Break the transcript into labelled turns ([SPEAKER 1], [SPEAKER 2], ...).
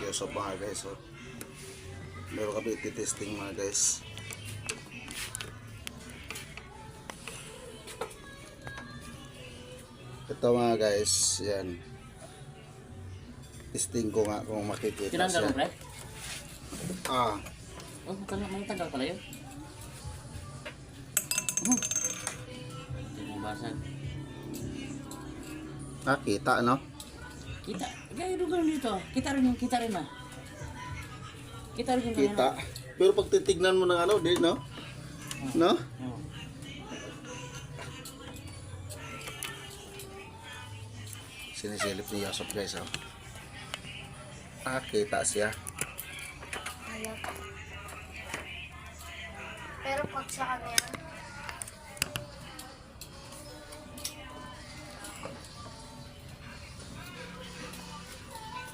[SPEAKER 1] Yusuf mga guys. So, meron kami ititesting mga guys. Ito mga guys, yan. Testing ko nga kung makikita
[SPEAKER 2] Tinanggal mo,
[SPEAKER 1] siya.
[SPEAKER 2] pre?
[SPEAKER 1] Ah,
[SPEAKER 2] Oh, may tanggal pala yun. Hindi mo basag.
[SPEAKER 1] kita no?
[SPEAKER 2] Kita. Gaya doon dito. Kita rin ma. Kita rin yung
[SPEAKER 1] Kita. Pero pag titignan mo ng ano, di no? No?
[SPEAKER 2] Oh.
[SPEAKER 1] Sinisilip ni Yusuf guys, oh. Kita siya.
[SPEAKER 3] Pero pag sa kanya,